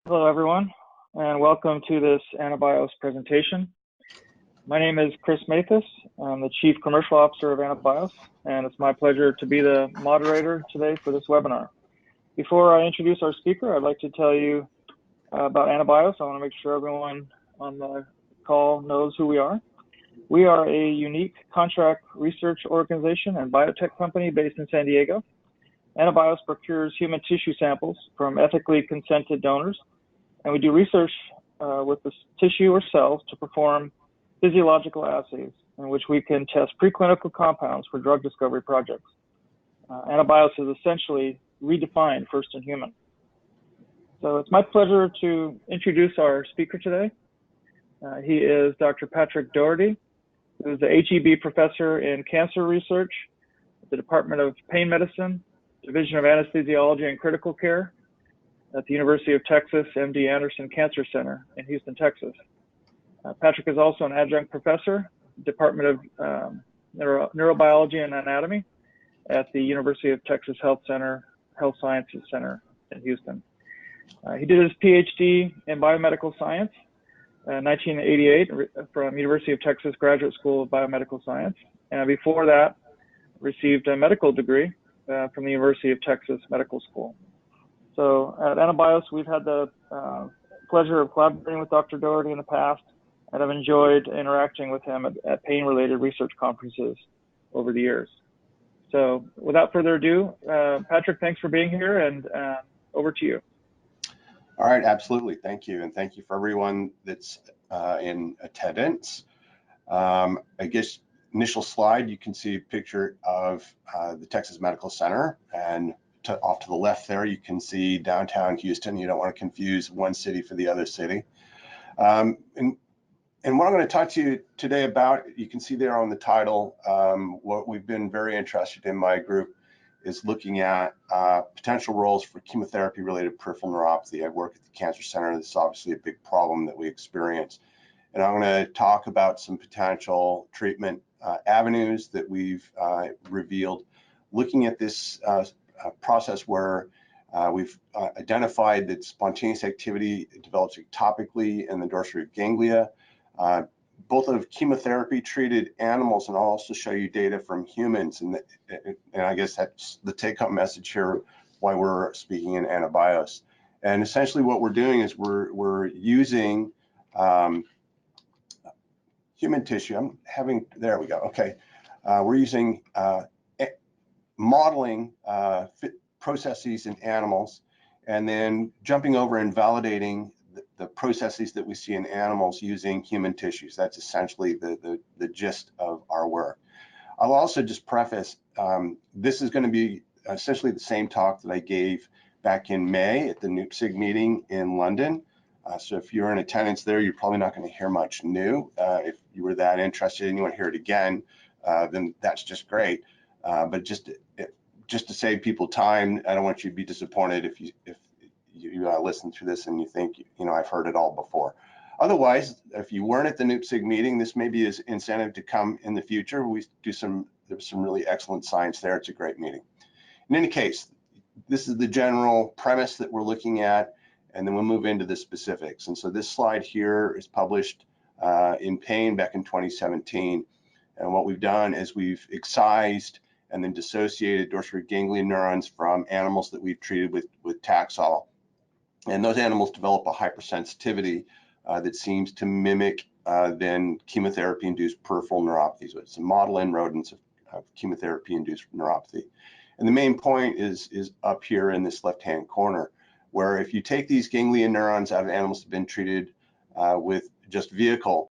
Hello, everyone, and welcome to this AnaBios presentation. My name is Chris Mathis. I'm the Chief Commercial Officer of AnaBios, and it's my pleasure to be the moderator today for this webinar. Before I introduce our speaker, I'd like to tell you about AnaBios. I want to make sure everyone on the call knows who we are. We are a unique contract research organization and biotech company based in San Diego. AnaBios procures human tissue samples from ethically consented donors, and we do research with this tissue or cells to perform physiological assays in which we can test preclinical compounds for drug discovery projects. AnaBios has essentially redefined first in human. So it's my pleasure to introduce our speaker today. He is Dr. Patrick Doherty, who is the HEB professor in cancer research at the Department of Pain Medicine, Division of Anesthesiology and Critical Care at the University of Texas MD Anderson Cancer Center in Houston, Texas. Patrick is also an adjunct professor, Department of Neurobiology and Anatomy at the University of Texas Health Sciences Center in Houston. He did his PhD in biomedical science in 1988 from University of Texas Graduate School of Biomedical Science, and before that received a medical degree from the University of Texas Medical School. So at AnaBios, we've had the pleasure of collaborating with Dr. Doherty in the past, and I've enjoyed interacting with him at pain-related research conferences over the years. So without further ado, Patrick, thanks for being here, and over to you. All right, absolutely. Thank you. And thank you for everyone that's in attendance. I guess initial slide, you can see a picture of the Texas Medical Center, and off to the left there, you can see downtown Houston. You don't want to confuse one city for the other city. And what I'm going to talk to you today about, you can see there on the title, what we've been very interested in my group is looking at potential roles for chemotherapy-related peripheral neuropathy. I work at the Cancer Center. This is obviously a big problem that we experience. And I'm going to talk about some potential treatment avenues that we've revealed, looking at this process where we've identified that spontaneous activity develops ectopically in the dorsal root ganglia, both of chemotherapy-treated animals, and I'll also show you data from humans. And I guess that's the take-home message here, why we're speaking in AnaBios. And essentially what we're doing is we're using human tissue. There we go. Okay. We're using modeling processes in animals, and then jumping over and validating the processes that we see in animals using human tissues. That's essentially the gist of our work. I'll also just preface, this is going to be essentially the same talk that I gave back in May at the NUPSIG meeting in London. So if you're in attendance there, you're probably not going to hear much new. If you were that interested and you want to hear it again, then that's just great. But just to save people time, I don't want you to be disappointed if you listen to this and you think, I've heard it all before. Otherwise, if you weren't at the NUPSIG meeting, this may be an incentive to come in the future. There's some really excellent science there. It's a great meeting. In any case, this is the general premise that we're looking at, and then we'll move into the specifics. And so this slide here is published in Pain back in 2017. And what we've done is we've excised and then dissociated dorsal root ganglion neurons from animals that we've treated with Taxol. And those animals develop a hypersensitivity that seems to mimic then chemotherapy-induced peripheral neuropathy. So it's a model in rodents of chemotherapy-induced neuropathy. And the main point is up here in this left-hand corner, where if you take these ganglion neurons out of animals that have been treated with just vehicle,